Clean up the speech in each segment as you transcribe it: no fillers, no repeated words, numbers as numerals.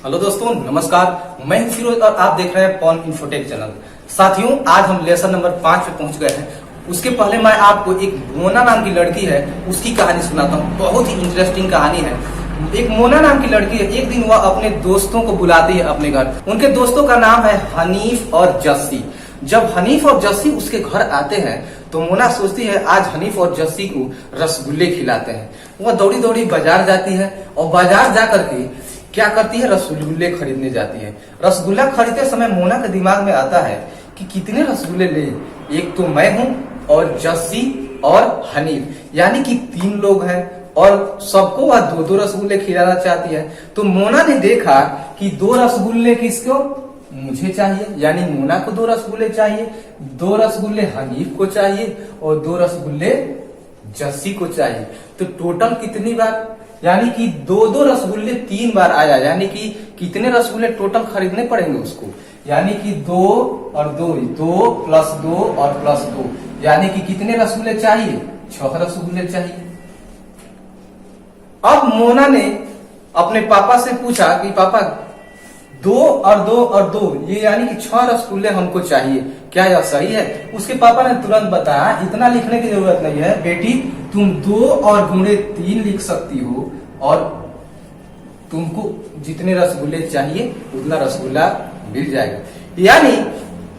Hello दोस्तों, नमस्कार। मैं हूं फिरोज और आप देख रहे हैं पॉन इन्फोटेक चैनल। साथियों, आज हम लेसन नंबर 5 पे पहुंच गए हैं। उसके पहले मैं आपको एक मोना नाम की लड़की है उसकी कहानी सुनाता हूं। बहुत ही इंटरेस्टिंग कहानी है। एक मोना नाम की लड़की है। एक दिन वह अपने दोस्तों को बुलाती है अपने घर। उनके दोस्तों का नाम है हनीफ और जस्सी। जब हनीफ और जस्सी उसके घर आते हैं तो मोना सोचती है आज हनीफ और जस्सी को रसगुल्ले खिलाते हैं। वह दौड़ी दौड़ी बाजार जाती है और बाजार जाकर के क्या करती है, रसगुल्ले खरीदने जाती है। रसगुल्ला खरीदते समय मोना के दिमाग में आता है कि कितने रसगुल्ले ले। एक तो मैं हूं और जस्सी और हनीफ, यानी कि 3 लोग हैं और सबको वह 2-2 रसगुल्ले खिलाना चाहती है। तो मोना ने देखा कि 2 रसगुल्ले किसको, मुझे चाहिए, यानी मोना को 2 रसगुल्ले चाहिए, 2 रसगुल्ले हनीफ को चाहिए और 2 रसगुल्ले जस्सी को चाहिए। तो टोटल कितनी बार, यानी कि 2-2 रसगुल्ले 3 बार आया, यानी कि कितने रसगुल्ले टोटल खरीदने पड़ेंगे उसको, यानी कि 2 और 2 प्लस 2 और प्लस 2, यानी कि कितने रसगुल्ले चाहिए, 6 रसगुल्ले चाहिए। अब मोना ने अपने पापा से पूछा कि पापा 2 और 2 और 2, ये यानी कि 6 रसगुल्ले हमको चाहिए, क्या यह सही है? उसके पापा ने तुरंत बताया इतना लिखने की जरूरत नहीं है बेटी, तुम 2 और गुणे 3 लिख सकती हो और तुमको जितने रसगुल्ले चाहिए उतना रसगुल्ला मिल जाएगा। यानी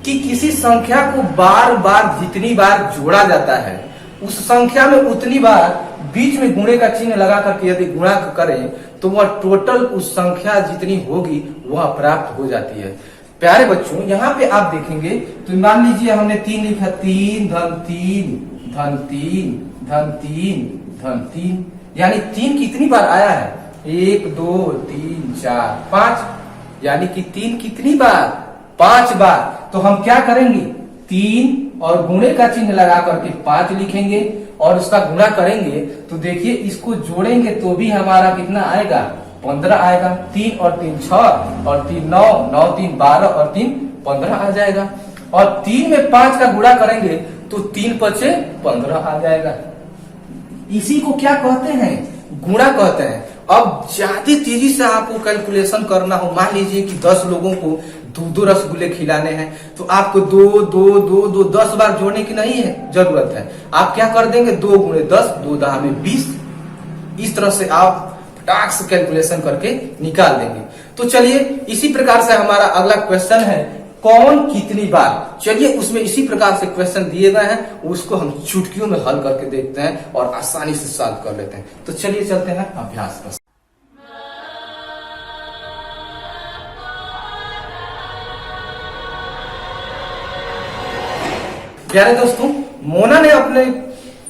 कि किसी संख्या को बार बार जितनी बार जोड़ा जाता है उस संख्या में उतनी बार बीच में गुणे का चिन्ह लगा करके यदि गुणा करें तो वह टोटल उस संख्या जितनी होगी वह प्राप्त हो जाती है। प्यारे बच्चों, यहाँ पे आप देखेंगे तो मान लीजिए हमने 3 लिखा, 3 धन 3 धन 3 धन 3 धन 3, यानी 3 कितनी बार आया है, 1 2 3 4 5, यानी कि 3 कितनी बार, 5 बार। तो हम क्या करेंगे, 3 और गुणे का चिन्ह लगा करके 5 लिखेंगे और उसका गुणा करेंगे तो देखिए इसको जोड़ेंगे तो भी हमारा कितना आएगा, 15 आएगा। 3 और 3 6 और 3 9, 9 3 12 और 3 15 आ जाएगा। और 3 में 5 का गुणा करेंगे तो 3 5 15 आ जाएगा। इसी को क्या कहते हैं, गुणा कहते हैं। अब ज्यादा तेजी से आपको कैलकुलेशन करना हो, मान लीजिए कि 10 लोगों को 2-2 रसगुल्ले खिलाने हैं तो आपको 2 2 2 2 10 बार जोड़ने की नहीं है जरूरत है। आप क्या कर देंगे, 2 गुणे 10, 2 10 में 20। इस तरह से आप फटाक से कैलकुलेशन करके निकाल देंगे। तो चलिए इसी प्रकार से हमारा अगला क्वेश्चन है, कौन कितनी बार। चलिए उसमें इसी प्रकार से क्वेश्चन दिए गए हैं, उसको हम चुटकियों में हल करके देखते हैं और आसानी से सॉल्व कर लेते हैं। तो चलिए चलते हैं अभ्यास पर। प्यारे दोस्तों, मोना ने अपने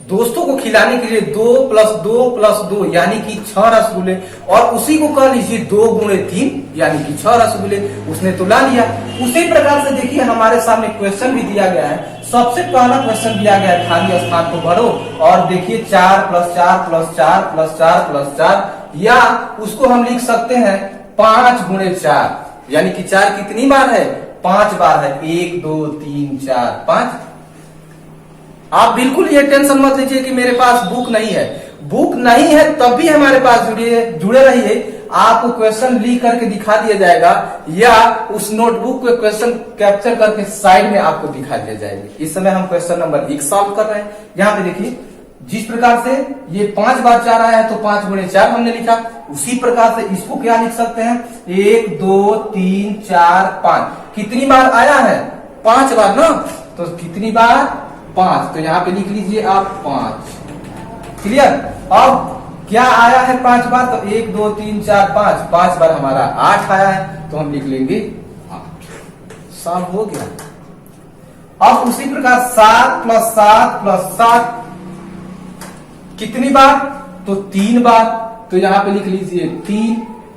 दोस्तों को खिलाने के लिए 2 प्लस 2 प्लस 2 यानी कि 6 रसगुल्ले, और उसी को कह लीजिए 2 गुणे 3 यानी कि 6 रसगुल्ले उसने तो ला लिया। उसी प्रकार से देखिए हमारे सामने क्वेश्चन भी दिया गया है। सबसे पहला क्वेश्चन दिया गया है, खाली स्थान को भरो, और देखिए 4 प्लस 4 प्लस 4 प्लस 4 प्लस 4, या उसको हम लिख सकते हैं 5 गुणे 4, यानी कि 4 कितनी बार है, 5 बार है। 1 2 3 4 5। आप बिल्कुल ये टेंशन मत लीजिए कि मेरे पास बुक नहीं है। बुक नहीं है तब भी हमारे पास जुड़े रहिए, आपको क्वेश्चन लिख करके दिखा दिया जाएगा या उस नोटबुक पे क्वेश्चन कैप्चर करके साइड में आपको दिखा दिया जाएगा। इस समय हम क्वेश्चन नंबर 1 सॉल्व कर रहे हैं। यहाँ पे देखिए जिस प्रकार से ये 5 बार 4 आया है तो 5 गुणे 4 हमने लिखा, उसी प्रकार से इसको क्या लिख सकते हैं, 1 2 3 4 5। कितनी बार आया है, 5 बार ना, तो कितनी बार, 5, तो यहाँ पे लिख लीजिए आप 5। क्लियर। अब क्या आया है 5 बार, तो 1 2 3 4 5, 5 बार हमारा 8 आया है तो हम लिख लेंगे 8। सॉल्व हो गया। अब उसी प्रकार 7 प्लस 7 प्लस 7 कितनी बार, तो 3 बार, तो यहाँ पे लिख लीजिए 3,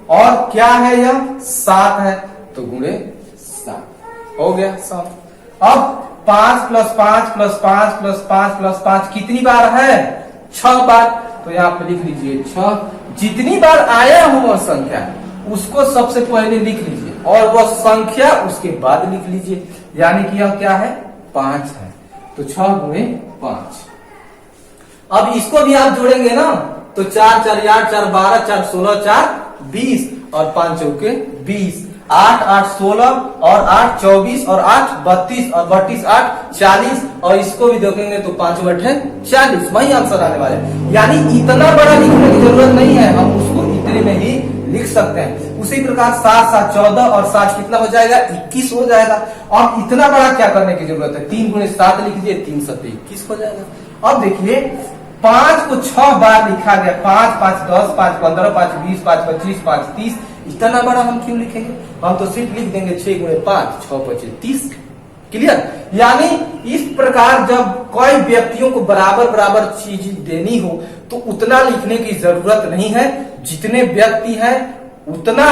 और क्या है यह 7 है तो गुणे 7 हो गया सॉल्व। अब 5 प्लस 5 प्लस 5 प्लस 5 प्लस 5 कितनी बार है, 6 बार, तो यहाँ पे लिख लीजिए 6। जितनी बार आया हो वह संख्या उसको सबसे पहले लिख लीजिए और वह संख्या उसके बाद लिख लीजिए, यानी कि यह क्या है, 5 है, तो 6 गुणे 5। अब इसको भी आप जोड़ेंगे ना तो 4 4 8 4 12 4 16 4 20, और 5 चौके 20, 8 8 16 और 8 24 और 8 32 और 32 8 40 और इसको भी देखेंगे तो 5 बटे 40, वही आंसर आने वाला है। यानी इतना बड़ा लिखने की जरूरत नहीं है, हम उसको इतने में ही लिख सकते हैं। उसी प्रकार 7 7 14 और 7 कितना हो जाएगा 21 हो जाएगा। और इतना बड़ा क्या करने की जरूरत है, 3 गुणे 7 लिख दिए, 3 7 21 हो जाएगा। अब देखिए 5 को 6 बार लिखा गया, 5 5 10 5 15 5 20 5 25 5 30, इतना बड़ा हम क्यों लिखेंगे, हम तो सिर्फ लिख देंगे 6 गुणे 5 6 25 30। क्लियर। यानी इस प्रकार जब कोई व्यक्तियों को बराबर बराबर चीज देनी हो तो उतना लिखने की जरूरत नहीं है, जितने व्यक्ति हैं उतना,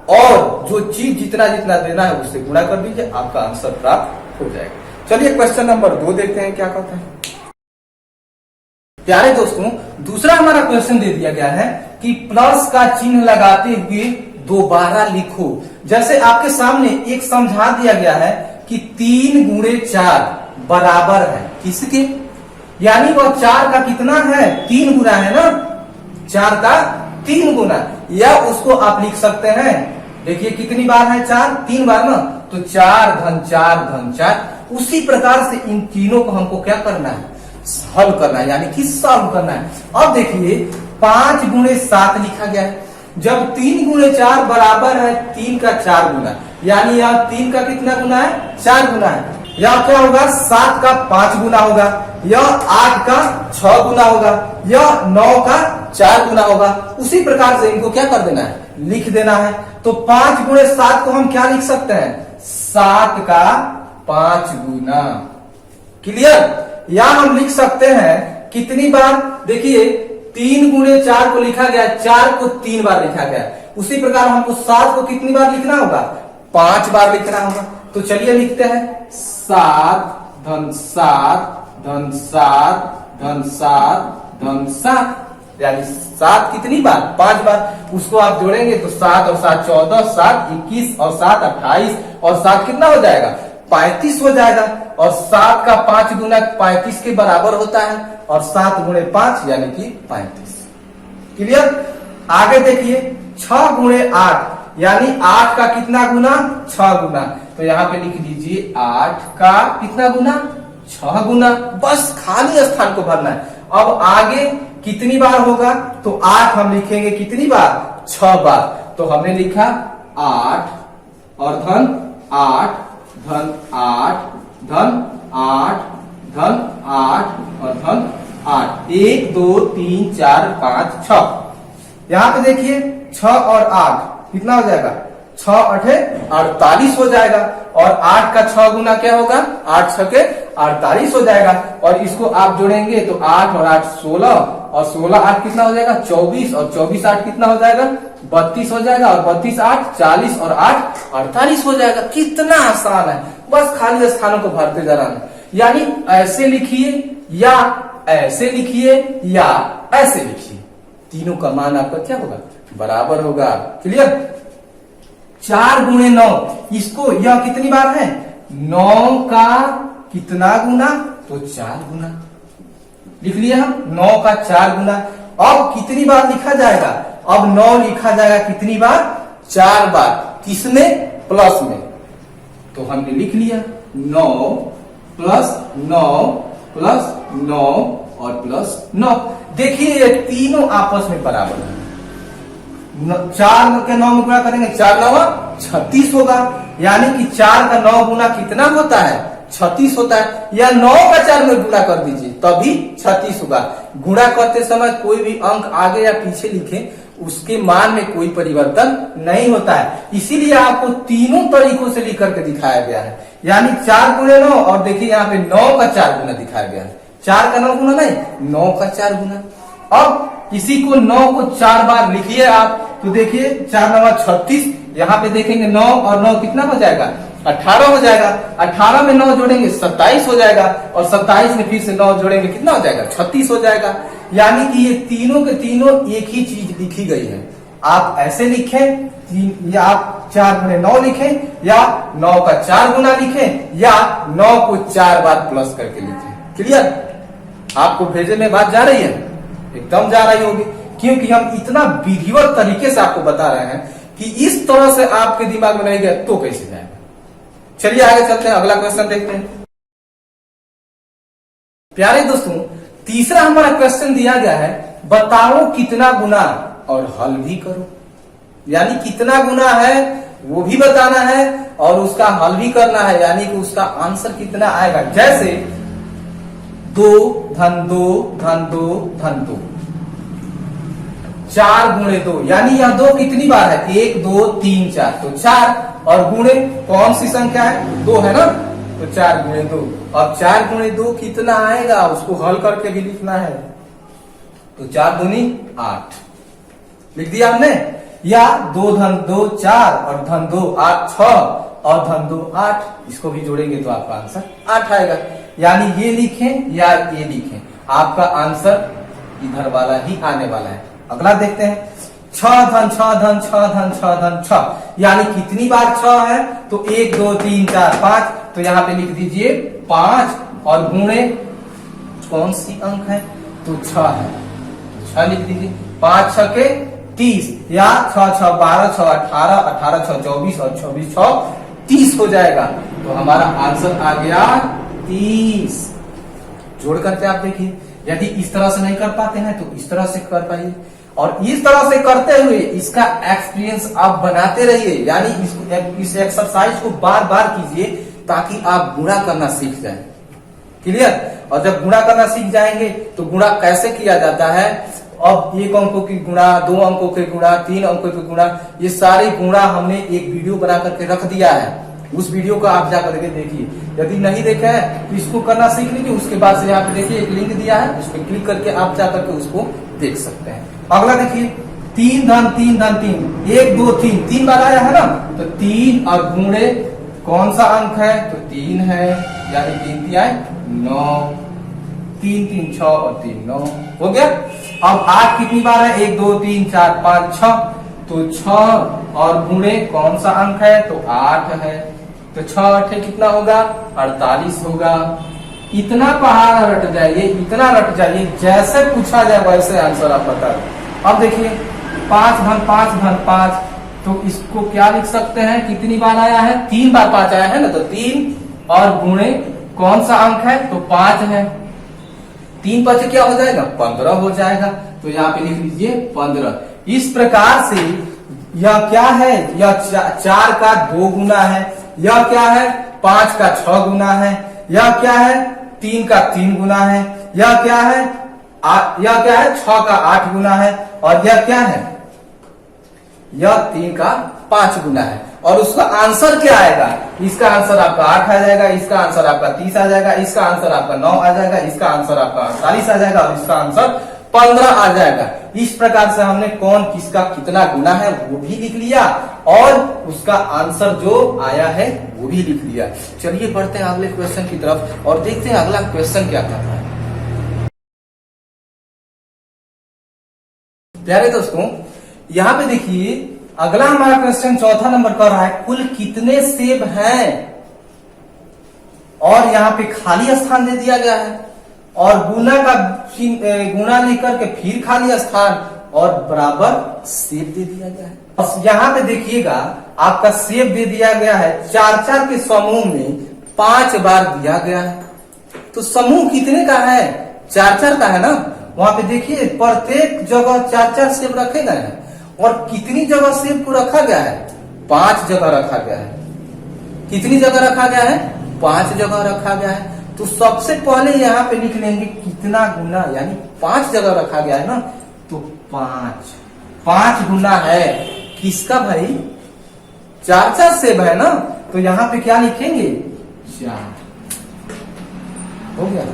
और जो चीज जितना जितना देना है उससे गुणा कर दीजिए, आपका आंसर प्राप्त हो जाएगा। चलिए क्वेश्चन नंबर 2 देखते हैं क्या कहता है। प्यारे दोस्तों, दूसरा हमारा क्वेश्चन दे दिया गया है कि प्लस का चिन्ह लगाते हुए दोबारा लिखो। जैसे आपके सामने एक समझा दिया गया है कि 3 गुणे 4 बराबर है किसके, यानी वह 4 का कितना है 3 गुना है ना, 4 का 3 गुना, या उसको आप लिख सकते हैं, देखिए कितनी बार है 4 3 बार ना, तो 4 धन 4 धन 4। उसी प्रकार से इन तीनों को हमको क्या करना है, हल करना है, यानी कि सॉल्व करना है। अब देखिए 5 गुणे 7 लिखा गया है, जब 3 गुणे 4 बराबर है 3 का 4 गुना, यानी यहाँ 3 का कितना गुना है 4 गुना है, या क्या होगा 7 का 5 गुना होगा, या 8 का 6 गुना होगा, या 9 का 4 गुना होगा। उसी प्रकार से इनको क्या कर देना है, लिख देना है। तो 5 गुणे 7 को हम क्या लिख सकते हैं, 7 का 5 गुना। क्लियर। या हम लिख सकते हैं कितनी बार, देखिए 3 गुणे 4 को लिखा गया, 4 को 3 बार लिखा गया, उसी प्रकार हमको 7 को कितनी बार लिखना होगा, 5 बार लिखना होगा। तो चलिए लिखते हैं 7 धन 7 धन 7 धन 7 धन 7, यानी 7 कितनी बार 5 बार, उसको आप जोड़ेंगे तो 7 और 7 14, 7 21 और 7 28 और 7 कितना हो जाएगा 35 हो जाएगा। और 7 का 5 गुना 35 के बराबर होता है, और 7 गुणे 5 यानी कि 35। क्लियर। आगे देखिए 6 गुणे 8 यानी 8 का कितना गुना 6 गुना, तो यहाँ पे लिख दीजिए 8 का कितना गुना 6 गुना, बस खाली स्थान को भरना है। अब आगे कितनी बार होगा, तो 8 हम लिखेंगे कितनी बार 6 बार, तो हमने लिखा 8 और धन 8 धन 8 धन 8 धन 8 और धन 8, 1 2 3 4 5 6। यहाँ पे देखिए 6 और 8 कितना हो जाएगा, 6 8 48 हो जाएगा, और 8 का 6 गुना क्या होगा, 8 6 के 48 हो जाएगा। और इसको आप जोड़ेंगे तो 8 और 8 16, और 16 8 कितना हो जाएगा 24, और 24 8 कितना हो जाएगा 32 हो जाएगा, और 32 8 40 और 8 48 हो जाएगा। कितना आसान है, बस खाली स्थानों को भरते जा रहा है। यानी ऐसे लिखिए या ऐसे लिखिए या ऐसे लिखिए, तीनों का मान आपका क्या होगा, बराबर होगा। क्लियर। 4 गुणे 9, इसको यह कितनी बार है 9 का कितना गुना, तो 4 गुना लिख लिया हम, 9 का 4 गुना। अब कितनी बार लिखा जाएगा, अब 9 लिखा जाएगा कितनी बार 4 बार, किसमें प्लस में, तो हमने लिख लिया 9 प्लस 9 प्लस 9 और प्लस 9। देखिए ये तीनों आपस में बराबर है, 4 के 9 में गुणा करेंगे 4 9 36 होगा, यानी कि 4 का 9 गुना कितना होता है 36 होता है, या 9 का 4 में गुणा कर दीजिए तभी 36 होगा। गुणा करते समय कोई भी अंक आगे या पीछे लिखे उसके मान में कोई परिवर्तन नहीं होता है, इसीलिए आपको तीनों तरीकों से लिख करके दिखाया गया है। यानी 4 गुणे 9, और देखिए यहाँ पे 9 का 4 गुना दिखाया गया है, 4 का 9 गुना नहीं 9 का 4 गुना। अब किसी को 9 को 4 बार लिखिए आप, तो देखिए 4 9 36, यहाँ पे देखेंगे 9 और 9 कितना हो जाएगा 18 हो जाएगा, 18 में 9 जोड़ेंगे 27 हो जाएगा, और 27 में फिर से 9 जोड़ेंगे कितना हो जाएगा 36 हो जाएगा। यानी कि ये तीनों के तीनों एक ही चीज लिखी गई है। आप ऐसे लिखें या आप 4 गुणे 9 लिखें, या 9 का 4 गुना लिखें, या 9 को 4 बार प्लस करके लिखें। क्लियर। आपको भेजे में बात जा रही है, एकदम जा रही होगी, क्योंकि हम इतना विधिवत तरीके से आपको बता रहे हैं कि इस तरह से आपके दिमाग में नहीं गया तो कैसे जाएगा। चलिए आगे चलते हैं, अगला क्वेश्चन देखते हैं। प्यारे दोस्तों, तीसरा हमारा क्वेश्चन दिया गया है, बताओ कितना गुना और हल भी करो। यानी कितना गुना है वो भी बताना है और उसका हल भी करना है, यानी कि उसका आंसर कितना आएगा। जैसे 2 धन 2 धन 2 धन 2, 4 गुणे 2, यानी यह 2 कितनी बार है, 1 2 3 4, तो 4, और गुणे कौन सी संख्या है, 2 है ना, तो 4 गुणे 2। अब 4 गुणे 2 कितना आएगा उसको हल करके भी लिखना है, तो 4 दूनी 8 लिख दिया हमने। या 2 धन 2 4 और धन 2 8 6 और धन 2 8, इसको भी जोड़ेंगे तो आपका आंसर 8 आएगा। यानी ये लिखें या ये लिखें, आपका आंसर इधर वाला ही आने वाला है। अगला देखते हैं, 6 धन 6 धन 6 धन 6 धन 6, यानी कितनी बार 6 है, तो 1 2 3 4 5, तो यहां पे लिख दीजिए 5, और गुणे कौन सी अंक है, तो 6 है, 6 लिख दीजिए। 5 6 के 30, या 6 6 12 6 18, 18 6 24 और 24 6 30 हो जाएगा। तो हमारा आंसर आ गया 30। जोड़ करके आप देखिए, यदि इस तरह से नहीं कर पाते हैं तो इस तरह से कर पाइए, और इस तरह से करते हुए इसका एक्सपीरियंस आप बनाते रहिए। यानी इस एक्सरसाइज को बार बार कीजिए ताकि आप गुणा करना सीख जाएं। क्लियर। और जब गुणा करना सीख जाएंगे तो गुणा कैसे किया जाता है, अब 1 अंकों की गुणा, 2 अंकों के गुणा, 3 अंकों की गुणा, ये सारे गुणा हमने एक वीडियो बना करके रख दिया है। उस वीडियो को आप जा करके देखिए, यदि नहीं देखे हैं तो इसको करना सीख लीजिए। उसके बाद से यहाँ पे देखिए एक लिंक दिया है, उस पर क्लिक करके आप जा करके उसको देख सकते हैं। अगला देखिए, 3 धन 3 धन 3, 1 2 3, 3 बार आया है ना, तो 3 और गुणे कौन सा अंक है, तो 3 है, यानी 3 3 आए 9, 3 3 6 और 3 9 हो गया। अब 8 कितनी बार है, 1 2 3 4 5 6, तो 6 और गुणे कौन सा अंक है, तो 8 है, तो 6 8 कितना होगा, 48 होगा। इतना पहाड़ रट जाइए, इतना रट जाइए, जैसे पूछा जाए वैसे आंसर आप बता दें। अब देखिए 5 धन 5 धन 5, तो इसको क्या लिख सकते हैं, कितनी बार आया है, 3 बार 5 आया है ना, तो 3 और गुणे कौन सा अंक है, तो 5 है, 3 5 क्या हो जाएगा, 15 हो जाएगा। तो यहाँ पे लिख लीजिए 15। इस प्रकार से यह क्या है, यह 4 का 2 गुना है, यह क्या है 5 का 6 गुना है, यह क्या है 3 का 3 गुना है, यह क्या है 6 का 8 गुना है, और यह क्या है, यह 3 का 5 गुना है। और उसका आंसर क्या आएगा, इसका आंसर आपका 8 आ जाएगा, इसका आंसर आपका 30 आ जाएगा, इसका आंसर आपका 9 आ जाएगा, इसका आंसर आपका 48 आ जाएगा, और इसका आंसर 15 आ जाएगा। इस प्रकार से हमने कौन किसका कितना गुना है वो भी लिख लिया, और उसका आंसर जो आया है वो भी लिख लिया। चलिए बढ़ते हैं अगले क्वेश्चन की तरफ और देखते हैं अगला क्वेश्चन क्या कहता है। प्यारे दोस्तों, यहाँ पे देखिए अगला हमारा क्वेश्चन चौथा नंबर कर रहा है, कुल कितने सेब हैं, और यहाँ पे खाली स्थान दे दिया गया है, और गुना लेकर के फिर खाली स्थान और बराबर सेब दे दिया गया है। बस यहाँ पे देखिएगा आपका सेब दे दिया गया है 4 के समूह में 5 बार दिया गया है। तो समूह कितने का है, 4 का है ना। वहां पे देखिए प्रत्येक जगह 4 सेब रखे गए हैं, और कितनी जगह सेब को रखा गया है, 5 जगह रखा गया है। कितनी जगह रखा गया है, 5 जगह रखा गया है। तो सबसे पहले यहाँ पे लिख लेंगे कितना गुना, यानी 5 जगह रखा गया है ना, तो 5 गुना है किसका भाई, 4 सेब है ना, तो यहाँ पे क्या लिखेंगे, 4 हो गया।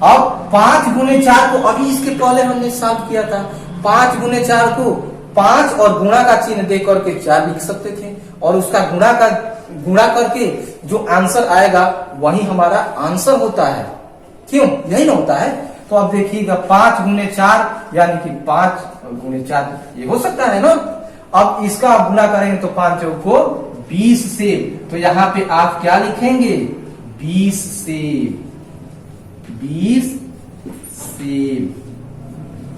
अब 5 गुने 4 को अभी इसके पहले हमने सॉल्व किया था, 5 गुने 4 को 5 और गुणा का चिन्ह दे करके 4 लिख सकते थे, और उसका गुणा करके जो आंसर आएगा वही हमारा आंसर होता है। क्यों, यही ना होता है। तो अब देखिएगा 5 गुने 4 यानी कि 5 गुने 4 ये हो सकता है ना। अब इसका आप गुणा करेंगे तो 5 चौको 20 सेब, तो यहाँ पे आप क्या लिखेंगे, 20 सेब, 20 सेब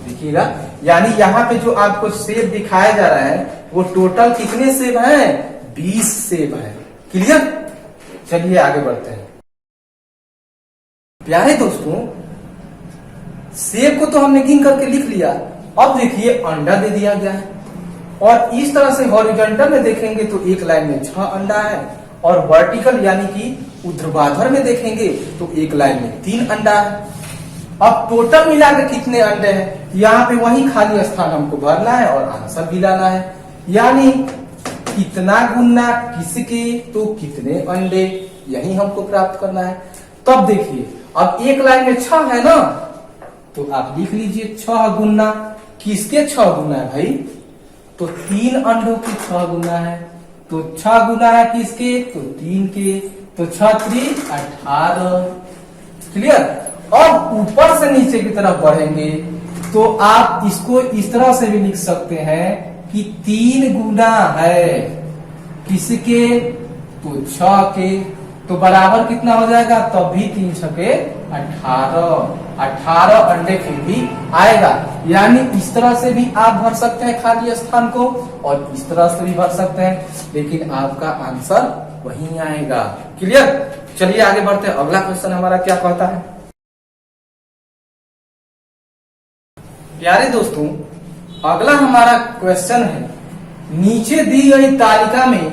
देखिएगा, यानी यहाँ पे जो आपको सेब दिखाया जा रहा है वो टोटल कितने सेब हैं? 20 सेब है। क्लियर? चलिए आगे बढ़ते हैं। प्यारे दोस्तों, सेब को तो हमने गिन करके लिख लिया। अब देखिए अंडा दे दिया गया है और इस तरह से हॉरिजॉन्टल में देखेंगे तो एक लाइन में 6 अंडा है और वर्टिकल यानी कि ऊर्ध्वाधर में देखेंगे तो एक लाइन में 3 अंडा है। अब टोटल मिलाकर कितने अंडे हैं? यहाँ पे वही खाली स्थान हमको भरना है और आंसर भी लाना है, यानी कितना गुना किसके तो कितने अंडे, यही हमको प्राप्त करना है। तब देखिए, अब एक लाइन में 6 है ना, तो आप लिख लीजिए 6 गुना किसके 6 गुना है भाई? तो 3 अंडों के 6 गुना है। तो 6 गुना है किसके? तो 3 के। तो 6 3 18। क्लियर? अब ऊपर से नीचे की तरफ बढ़ेंगे तो आप इसको इस तरह से भी लिख सकते हैं कि 3 गुना है किसके? तो 6 के। तो बराबर कितना हो जाएगा? तब भी 3 छके 18 अंडे फिर भी आएगा। यानी इस तरह से भी आप भर सकते हैं खाली स्थान को और इस तरह से भी भर सकते हैं, लेकिन आपका आंसर वही आएगा। क्लियर? चलिए आगे बढ़ते हैं। अगला क्वेश्चन हमारा क्या कहता है? प्यारे दोस्तों, अगला हमारा क्वेश्चन है, नीचे दी गई तालिका में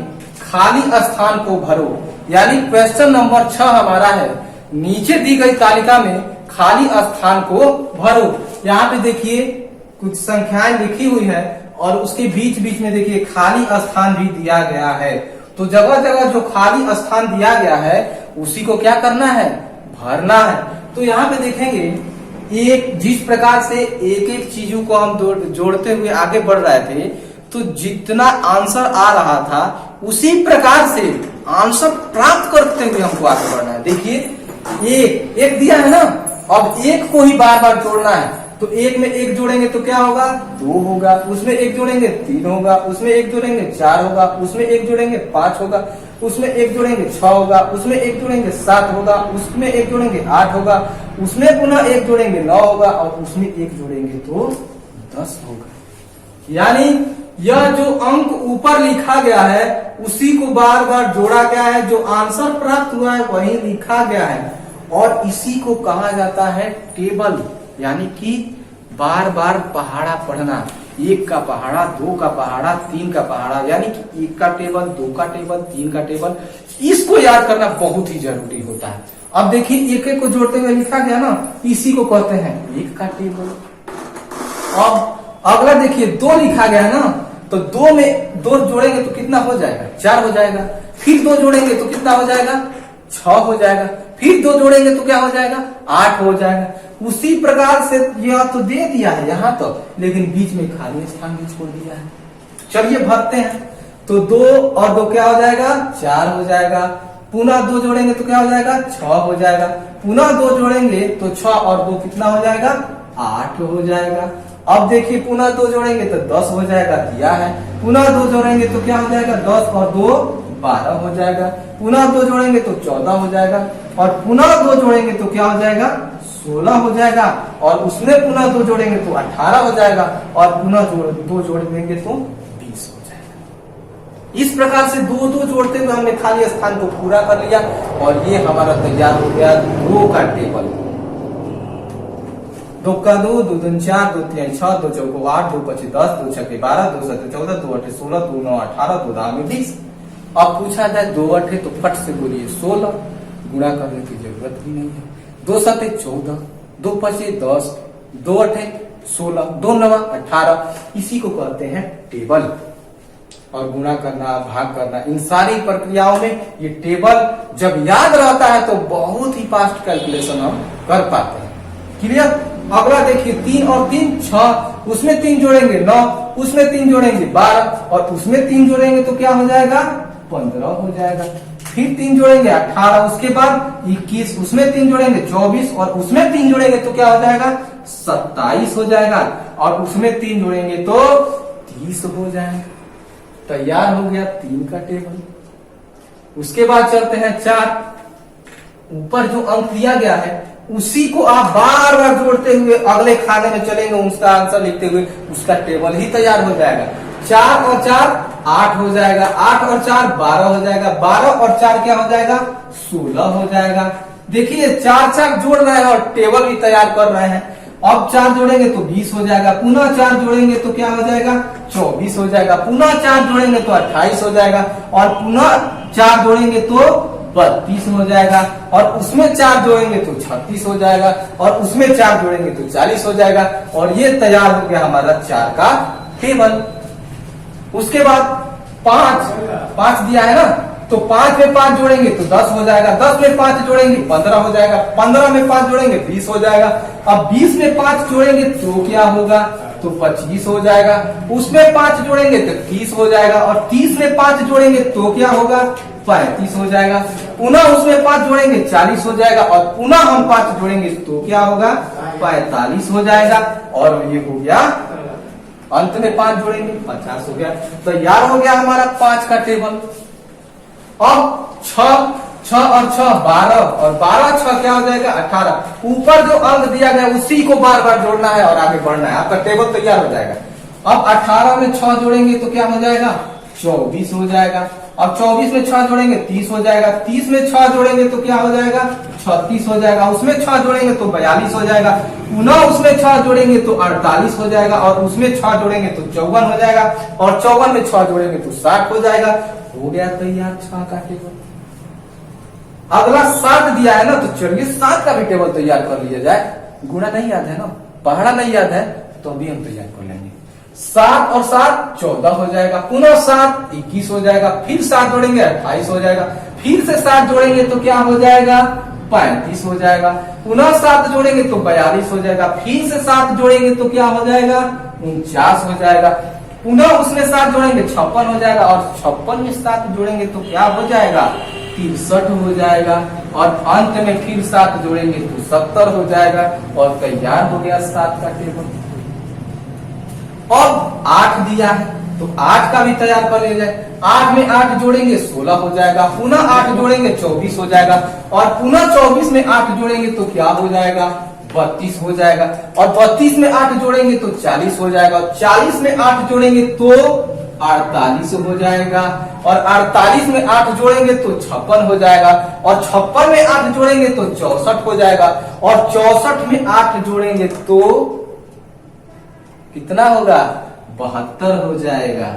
खाली स्थान को भरो। यानी क्वेश्चन नंबर 6 हमारा है, नीचे दी गई तालिका में खाली स्थान को भरो। यहाँ पे देखिए कुछ संख्याएं लिखी हुई है और उसके बीच बीच में देखिए खाली स्थान भी दिया गया है। तो जगह जगह जो खाली स्थान दिया गया है उसी को क्या करना है? भरना है। तो यहाँ पे देखेंगे एक जिस प्रकार से एक एक चीजों को हम जोड़ते हुए आगे बढ़ रहे थे, तो जितना आंसर आ रहा था उसी प्रकार से आंसर प्राप्त करते हुए हमको आगे बढ़ना है। देखिए एक दिया है ना, अब एक को ही बार बार जोड़ना है। तो एक में एक जोड़ेंगे तो क्या होगा? 2 होगा। उसमें एक जोड़ेंगे 3 होगा। उसमें एक जोड़ेंगे 4 होगा। उसमें एक जोड़ेंगे 5 होगा। उसमें एक जोड़ेंगे 6 होगा। उसमें एक जोड़ेंगे 7 होगा। उसमें एक जोड़ेंगे 8 होगा। उसमें पुनः एक जोड़ेंगे 9 होगा और उसमें एक जोड़ेंगे तो 10 होगा। यानी यह जो अंक ऊपर लिखा गया है उसी को बार बार जोड़ा गया है, जो आंसर प्राप्त हुआ है वही लिखा गया है और इसी को कहा जाता है टेबल। यानी कि बार बार पहाड़ा पढ़ना, 1 का पहाड़ा, 2 का पहाड़ा, 3 का पहाड़ा, यानी कि 1 का टेबल, 2 का टेबल, 3 का टेबल, इसको याद करना बहुत ही जरूरी होता है। अब देखिए एक एक को जोड़ते हुए लिखा गया ना, इसी को कहते हैं 1 का टेबल। अब अगला देखिए 2 लिखा गया है ना, तो 2 में 2 जोड़ेंगे तो कितना हो जाएगा? 4 हो जाएगा। फिर 2 जोड़ेंगे तो कितना हो जाएगा? 6 हो जाएगा। फिर 2 जोड़ेंगे तो क्या हो जाएगा? 8 हो जाएगा। उसी प्रकार से यह तो दे दिया है यहाँ तो, लेकिन बीच में खाली स्थान भी छोड़ दिया है। चलिए भरते हैं। तो 2 और 2 क्या हो जाएगा? 4 हो जाएगा। पुनः 2 जोड़ेंगे तो क्या हो जाएगा? 6 हो जाएगा। पुनः 2 जोड़ेंगे तो 6 और 2 कितना हो जाएगा? 8 हो जाएगा। अब देखिए पुनः 2 जोड़ेंगे तो 10 हो जाएगा, दिया है। पुनः 2 जोड़ेंगे तो क्या हो जाएगा? 10 और 2 12 हो जाएगा। पुनः 2 जोड़ेंगे तो 14 हो जाएगा और पुनः 2 जोड़ेंगे तो क्या हो जाएगा? 16 हो जाएगा और उसमें पुनः 2 जोड़ेंगे तो 18 हो जाएगा और पुनः 2 जोड़ देंगे तो 20 हो जाएगा। इस प्रकार से 2 जोड़ते हुए हमने खाली स्थान को पूरा कर लिया और ये हमारा तैयार हो गया 2 का टेबल। 2 का 2, 2 दूनी 4, 2 तीन 6, 2 चौको 8, 2 पचे 10, 2 छके 12, 2 सत्ते 14, 2 अठे 16, 2 9 18, 2 दाम 20। अब पूछा जाए 2 अठे तो फट से बोलिए 16, गुणा करने की जरूरत भी नहीं है। 2 सत्ते 14, 2 पचे 10, 2 अठे 16, 2 नवा 18, इसी को कहते हैं टेबल। और गुणा करना, भाग करना, इन सारी प्रक्रियाओं में ये टेबल जब याद रहता है तो बहुत ही फास्ट कैलकुलेशन हम कर पाते हैं। क्लियर? अगला देखिए 3 और 3 6, उसमें 3 जोड़ेंगे 9, उसमें 3 जोड़ेंगे 12 और उसमें 3 जोड़ेंगे तो क्या हो जाएगा? 15 हो जाएगा। फिर 3 जोड़ेंगे 18, उसके बाद 21, उसमें 3 जोड़ेंगे 24 और उसमें 3 जोड़ेंगे तो क्या हो जाएगा? 27 हो जाएगा और उसमें 3 जोड़ेंगे तो 30 हो जाएगा। तैयार हो गया 3 का टेबल। उसके बाद चलते हैं 4। ऊपर जो अंक दिया गया है उसी को आप बार बार जोड़ते हुए अगले खाने में चलेंगे, उसका आंसर लिखते हुए उसका टेबल ही तैयार हो जाएगा। 4 और 4 8 हो जाएगा, 8 और 4 12 हो जाएगा, 12 और 4 क्या हो जाएगा 16 हो जाएगा। देखिए 4 जोड़ रहे हैं और टेबल भी तैयार कर रहे हैं। अब 4 जोड़ेंगे तो 20 हो जाएगा, पुनः 4 जोड़ेंगे तो क्या हो जाएगा 24 हो जाएगा, पुनः 4 जोड़ेंगे तो 28 हो जाएगा, और पुनः 4 जोड़ेंगे तो 32 हो जाएगा, और उसमें 4 जोड़ेंगे तो 36 हो जाएगा, और उसमें 4 जोड़ेंगे तो 40 हो जाएगा। और ये तैयार हो गया हमारा 4 का टेबल। उसके बाद 5 दिया है ना, तो 5 में 5 जोड़ेंगे तो 10 हो जाएगा, 10 में 5 जोड़ेंगे 15 हो जाएगा, 15 में 5 जोड़ेंगे 20 हो जाएगा। अब 20 में 5 जोड़ेंगे तो क्या होगा तो 25 हो जाएगा, उसमें 5 जोड़ेंगे तो 30 हो जाएगा, और 30 में 5 जोड़ेंगे तो क्या होगा 35 हो जाएगा, पुनः उसमें 5 जोड़ेंगे 40 हो जाएगा, और पुनः हम 5 जोड़ेंगे तो क्या होगा 45 हो जाएगा। और ये हो गया, अंत में 5 जोड़ेंगे 50 हो गया। तो तैयार हो गया हमारा 5 का टेबल। अब 6 और 6 12, और 12 6 क्या हो जाएगा 18। ऊपर जो अंक दिया गया उसी को बार बार जोड़ना है और आगे बढ़ना है, आपका टेबल तैयार हो जाएगा। अब 18 में 6 जोड़ेंगे तो क्या हो जाएगा 24 हो जाएगा, अब 24 में 6 जोड़ेंगे 30 हो जाएगा, 30 में 6 जोड़ेंगे तो क्या हो जाएगा 36 हो जाएगा, उसमें 6 जोड़ेंगे तो 42 हो जाएगा, पुनः उसमें 6 जोड़ेंगे तो 48 हो जाएगा, और उसमें 6 जोड़ेंगे तो 54 हो जाएगा, और 54 में 6 जोड़ेंगे तो 60 हो जाएगा। हो गया तैयार 6 का टेबल। अगला 7 दिया है ना, तो चलिए 7 का भी टेबल तैयार कर लिया जाए। गुणा नहीं याद है ना, पहाड़ा नहीं याद है, तो अभी हम तैयार कर लेंगे। 7 और 7 14 हो जाएगा, पुनः 7 21 हो जाएगा, फिर 7 जोड़ेंगे 28 हो जाएगा, फिर से 7 जोड़ेंगे तो क्या हो जाएगा 35 हो जाएगा, पुनः 7 जोड़ेंगे तो 42 हो जाएगा, फिर से 7 जोड़ेंगे तो क्या हो जाएगा 49 हो जाएगा, पुनः उसमें 7 जोड़ेंगे 56 हो जाएगा, और 56 में 7 जोड़ेंगे तो क्या हो जाएगा 63 हो जाएगा, और अंत में फिर 7 जोड़ेंगे तो 70 हो जाएगा। और तैयार हो गया 7 का टेबल। अब 8 दिया है, तो 8 का भी तैयार कर लिया जाए। 8 में 8 जोड़ेंगे 16 हो जाएगा, पुनः 8 जोड़ेंगे 24 हो जाएगा, और पुनः 24 में 8 जोड़ेंगे तो क्या हो जाएगा 32 हो जाएगा, और 32 में 8 जोड़ेंगे तो 40 हो जाएगा, और 40 में 8 जोड़ेंगे तो 48 हो जाएगा, और 48 में 8 जोड़ेंगे तो 56 हो जाएगा, और 56 में 8 जोड़ेंगे तो 64 हो जाएगा, और 64 में 8 जोड़ेंगे तो कितना होगा 72 हो जाएगा।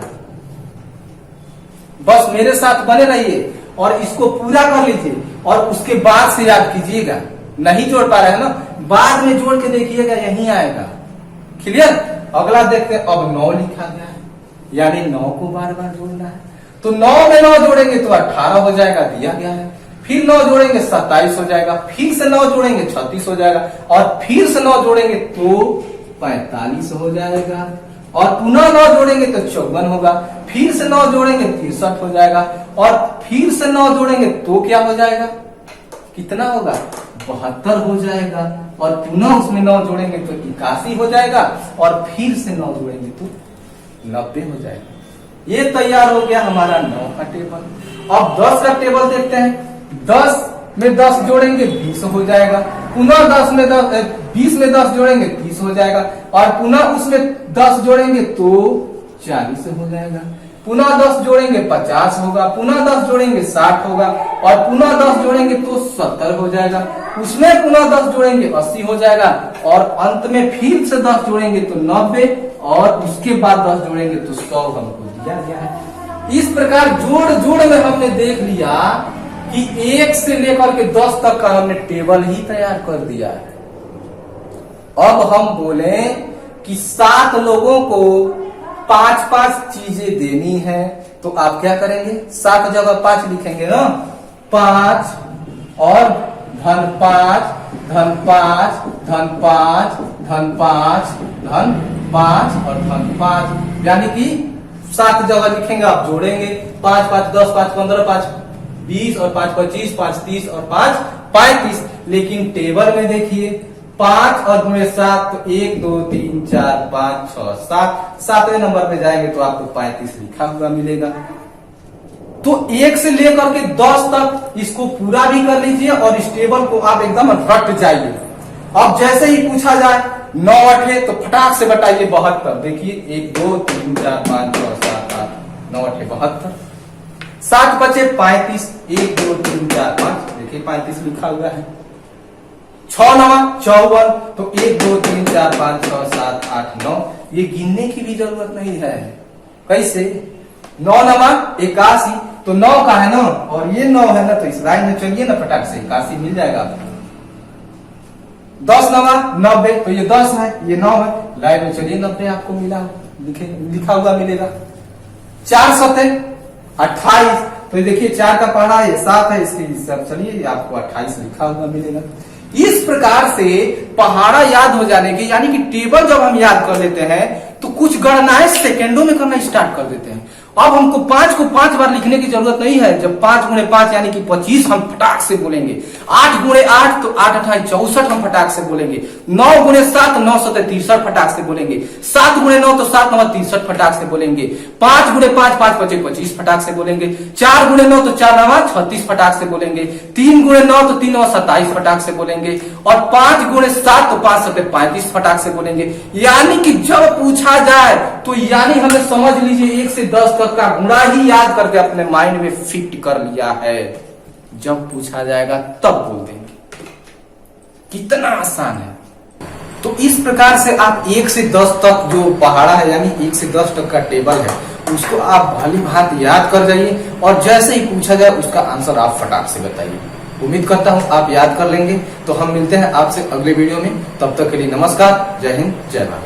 बस मेरे साथ बने रहिए और इसको पूरा कर लीजिए, और उसके बाद से याद कीजिएगा। नहीं जोड़ पा रहे हैं ना, बाद में जोड़ के देखिएगा यही आएगा। क्लियर। अगला देखते हैं। अब 9 लिखा गया है, यानी 9 को बार बार जोड़ना है। तो 9 में 9 जोड़ेंगे तो 18 हो जाएगा, दिया गया है। फिर 9 जोड़ेंगे 27 हो जाएगा, फिर से 9 जोड़ेंगे 36 हो जाएगा, और फिर से 9 जोड़ेंगे तो 45 हो जाएगा, और पुनः 9 जोड़ेंगे तो 54 होगा, फिर से 9 जोड़ेंगे 63 हो जाएगा, और फिर से 9 जोड़ेंगे तो क्या हो जाएगा, कितना होगा 72 हो जाएगा, और पुनः उसमें 9 जोड़ेंगे तो 81 हो जाएगा, और फिर से 9 जोड़ेंगे तो 90 हो जाएगा। ये तैयार हो गया हमारा 9 का टेबल। अब 10 का टेबल देखते हैं। 10 में 10 जोड़ेंगे 20 हो जाएगा, पुनः 10 में 20 में 10 जोड़ेंगे 30 हो जाएगा, और पुनः उसमें 10 जोड़ेंगे तो 40 हो जाएगा, पुनः 10 जोड़ेंगे 50 होगा, पुनः 10 जोड़ेंगे 60 होगा, और पुनः 10 जोड़ेंगे तो 70 हो जाएगा, उसमें पुनः 10 जोड़ेंगे 80 हो जाएगा, और अंत में फिर से 10 जोड़ेंगे तो 90, और उसके बाद 10 जोड़ेंगे तो 100 हमको दिया गया है। इस प्रकार जोड़ जोड़ में हमने देख लिया कि 1 से लेकर के 10 तक का हमने टेबल ही तैयार कर दिया है। अब हम बोले कि 7 लोगों को 5-5 चीजें देनी है, तो आप क्या करेंगे 7 जगह 5 लिखेंगे ना, 5 और धन 5 धन 5 धन 5 धन 5 धन 5 और धन 5, यानी कि 7 जगह लिखेंगे। आप जोड़ेंगे 5 5 10 5 15 5 20 और 5 25 5 30 और 5 35। लेकिन टेबल में देखिए 5 और 7 तो 1 2 3 4 5 6 7, 7वें नंबर पे जाएंगे तो आपको 35 लिखा हुआ मिलेगा। तो तो 1 से लेकर के 10 तक इसको पूरा भी कर लीजिए और इस टेबल को आप एकदम रट जाइए। अब जैसे ही पूछा जाए 9 8 तो फटाक से बताइए 72। देखिए 1 2 3 4 5 6 7 8 9 8 72। 7 बचे 35, 1 2 3 4 5, देखिए 35 लिखा हुआ है। 6 9 54, तो 1 2 3 4 5 6 7 8 9, ये गिनने की भी जरूरत नहीं है। कैसे? 9 9 81, तो 9 का है ना और ये 9 है ना, तो इस लाइन में चलिए ना फटाक से 81 मिल जाएगा आपको। 10 9 90, तो ये 10 है, ये 9 है, लाइन में चलिए 90 आपको मिला, लिखा हुआ मिलेगा। 4 7 28, तो ये देखिए 4 का पहाड़ा है, 7 है, इसके हिसाब चलिए आपको 28 लिखा हुआ मिलेगा। इस प्रकार से पहाड़ा याद हो जाने के, यानी कि टेबल जब हम याद कर लेते हैं तो कुछ गणनाएं सेकंडों में करना स्टार्ट कर देते हैं। अब हमको 5 को 5 बार लिखने की जरूरत नहीं है। जब 5 गुणे 5 यानी कि 25 हम फटाक से बोलेंगे। 8 गुणे 8 तो 8 8 64 हम फटाक से बोलेंगे। 9 गुणे 7 9 7 63 फटाक से बोलेंगे। 7 गुणे 9 तो 7 9 63 फटाक से बोलेंगे। 5 गुणे 5 5 5 25 फटाक से बोलेंगे। 4 गुणे 9 तो 4 9 36 फटाक से बोलेंगे। 3 गुणे 9 तो 3 9 27 फटाक से बोलेंगे। और 5 गुणे 7 तो 5 7 35 फटाक से बोलेंगे। यानी कि जब पूछा जाए तो यानी हमें समझ लीजिए 1 से 10 तक का गुणा ही याद करके अपने माइंड में फिट कर लिया है। जब पूछा जाएगा तब बोल देंगे। कितना आसान है। तो इस प्रकार से आप 1 से 10 तक जो पहाड़ा है यानी 1 से 10 तक का टेबल है उसको आप भली भांति याद कर जाइए और जैसे ही पूछा जाए उसका आंसर आप फटाक से बताइए। उम्मीद करता हूं आप याद कर लेंगे। तो हम मिलते हैं आपसे अगले वीडियो में। तब तक के लिए नमस्कार, जय हिंद, जय भारत।